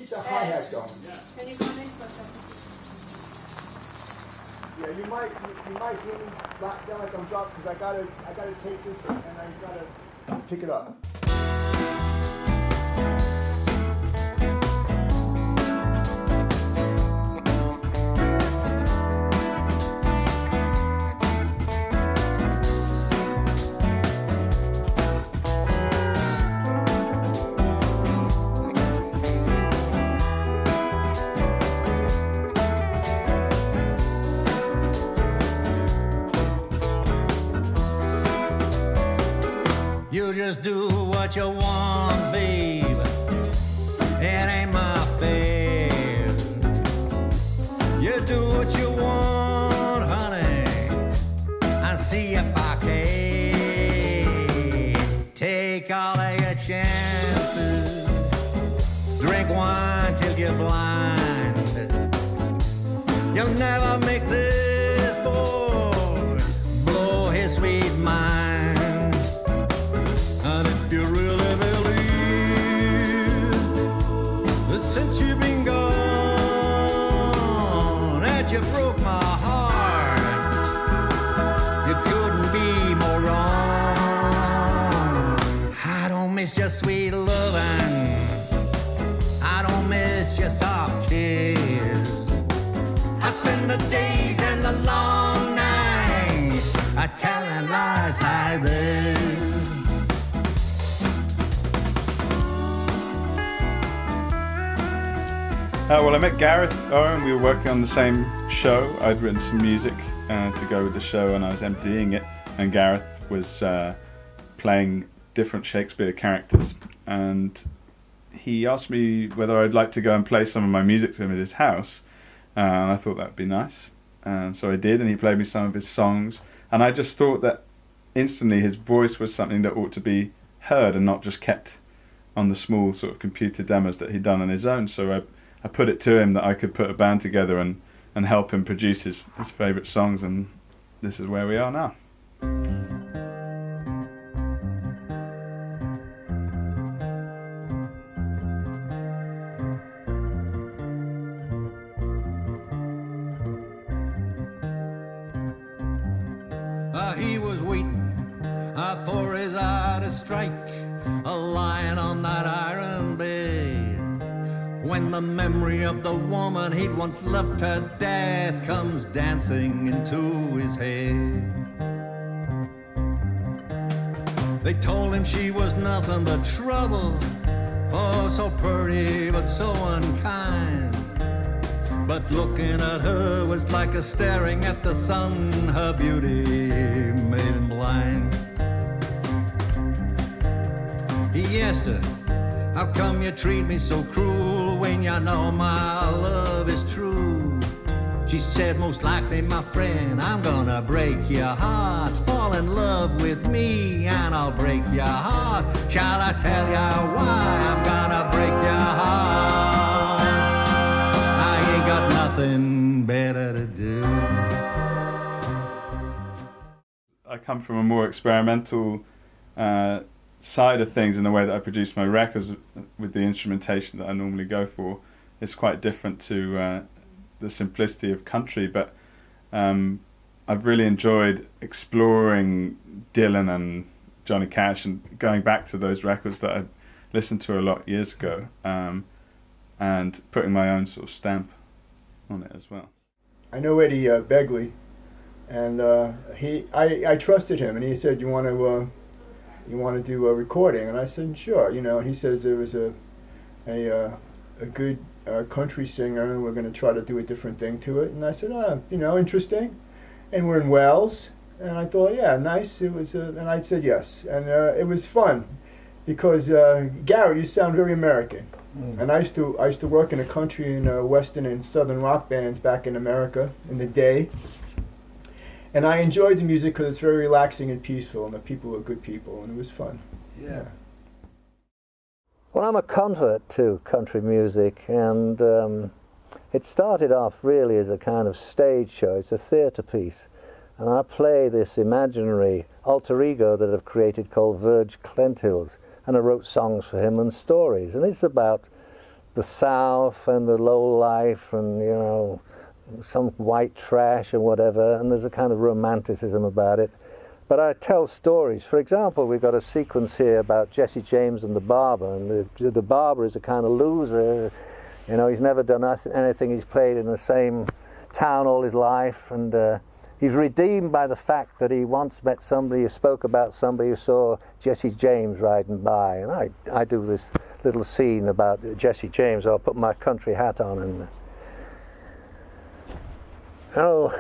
keep the hi-hat going. Can you come next for a second? Yeah, you might hear me sound like I'm dropped because I gotta take this and I gotta pick it up. You just do what you want, babe. It ain't my affair. You do what you want, honey, and see if I can. Take all of your chances. Drink wine till you're blind. You'll never make this boy blow his sweet mind. And if you really believe that since you've been gone, that you broke my heart, you couldn't be more wrong. I don't miss your sweet loving. I don't miss your soft kiss. I spend the days and the long nights telling lies like this. Well, I met Gareth Owen. We were working on the same show. I'd written some music to go with the show, and I was emceeing it. And Gareth was playing different Shakespeare characters. And he asked me whether I'd like to go and play some of my music to him at his house. And I thought that'd be nice. And so I did, and he played me some of his songs. And I just thought that instantly his voice was something that ought to be heard and not just kept on the small sort of computer demos that he'd done on his own. So I put it to him that I could put a band together and help him produce his favourite songs, and this is where we are now. He was waiting for his eye to strike, lying on that iron bed, when the memory of the woman he'd once loved to death comes dancing into his head. They told him she was nothing but trouble, oh, so pretty but so unkind. But looking at her was like a staring at the sun. Her beauty made him blind. He asked her, how come you treat me so cruel when you know my love is true? She said, most likely, my friend, I'm gonna break your heart. Fall in love with me and I'll break your heart. Shall I tell you why I'm gonna break your heart? I ain't got nothing better to do. I come from a more experimental side of things in the way that I produce my records with the instrumentation that I normally go for. It's quite different to the simplicity of country, but I've really enjoyed exploring Dylan and Johnny Cash and going back to those records that I listened to a lot years ago, and putting my own sort of stamp on it as well. I know Eddie Begley, and I trusted him, and he said, you want to do a recording? And I said, sure. And he says there was a good country singer, and we're going to try to do a different thing to it. And I said, interesting. And we're in Wales, and I thought, yeah, nice. It was, and I said yes, and it was fun, because Gary, you sound very American. And I used to work in a country and western and southern rock bands back in America in the day. And I enjoyed the music because it's very relaxing and peaceful, and the people were good people, and it was fun. Yeah. Well, I'm a convert to country music, and it started off really as a kind of stage show. It's a theatre piece, and I play this imaginary alter ego that I've created called Verge Clenthills, and I wrote songs for him and stories, and it's about the South and the low life and, you know, some white trash and whatever, and there's a kind of romanticism about it. But I tell stories. For example, we've got a sequence here about Jesse James and the barber, and the barber is a kind of loser. You know, he's never done anything. He's played in the same town all his life, and he's redeemed by the fact that he once met somebody who spoke about somebody who saw Jesse James riding by. And I do this little scene about Jesse James. I'll put my country hat on and oh,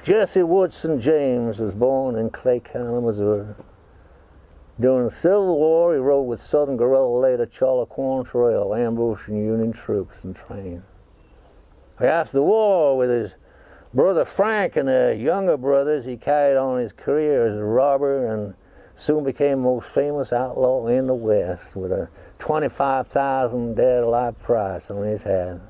Jesse Woodson James was born in Clay County, Missouri. During the Civil War, he rode with Southern guerrilla later Charlecoin Trail, ambushing Union troops and trains. After the war, with his brother Frank and the younger brothers, he carried on his career as a robber and soon became the most famous outlaw in the West with a $25,000 dead alive price on his head.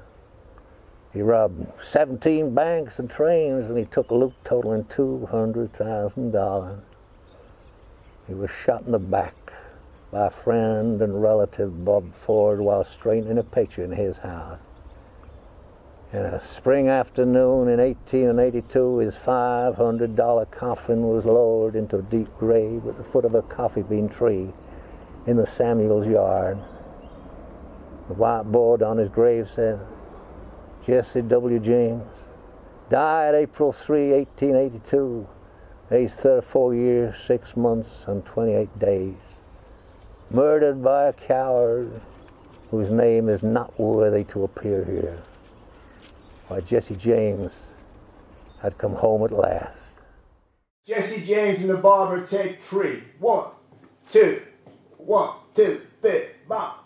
He robbed 17 banks and trains, and he took a loot totaling $200,000. He was shot in the back by a friend and relative, Bob Ford, while straightening a picture in his house. In a spring afternoon in 1882, his $500 coffin was lowered into a deep grave at the foot of a coffee bean tree in the Samuels yard. The white board on his grave said, Jesse W. James, died April 3, 1882, aged 34 years, 6 months, and 28 days. Murdered by a coward whose name is not worthy to appear here. Why, Jesse James had come home at last. Jesse James and the barber, take 3. 1, 2, 1, 2, 3, bop.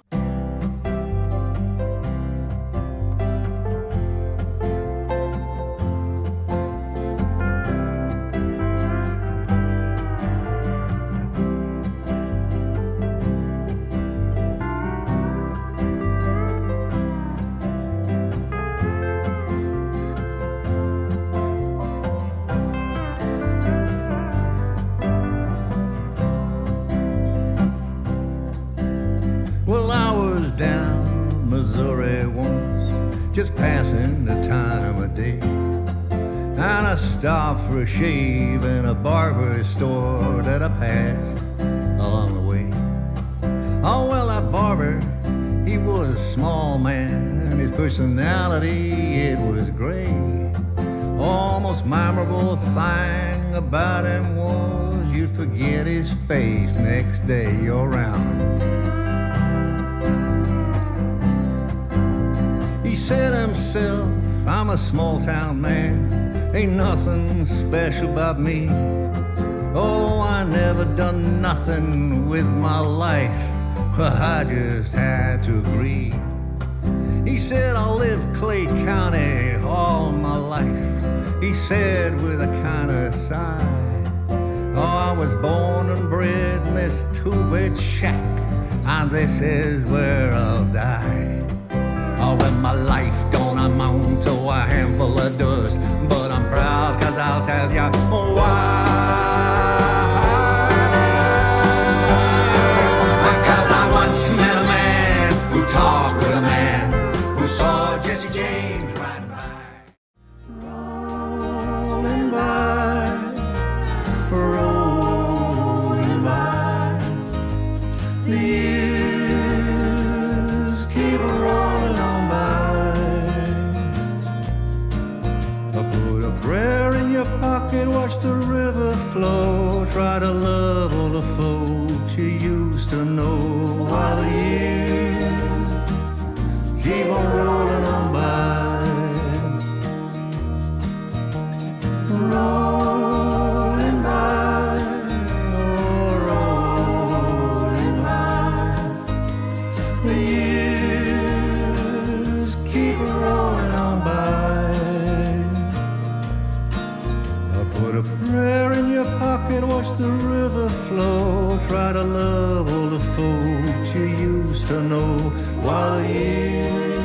Well, I was down Missouri once, just passing the time of day, and I stopped for a shave in a barber store that I passed along the way. Oh, well, that barber, he was a small man, and his personality, it was great. Almost memorable thing about him was you'd forget his face next day you're around. He said himself, I'm a small town man, ain't nothing special about me. Oh, I never done nothing with my life, well, I just had to agree. He said, I lived Clay County all my life, he said with a kind of sigh. Oh, I was born and bred in this two-bed shack, and this is where I'll die. Oh, well, my life don't amount to a handful of dust, but I'm proud 'cause I'll tell ya why. 'Cause I once met a man who talked with a man who saw Jesse James riding by. Rolling by, rolling by, the years keep rolling on by. Put a prayer in your pocket, watch the river flow, try to love all the folks you used to know, while the years keep on rolling on by. Rolling by, oh, rolling by, the years keep rolling on by. Put a prayer in your pocket, watch the river flow, try to love all the folks you used to know, while the years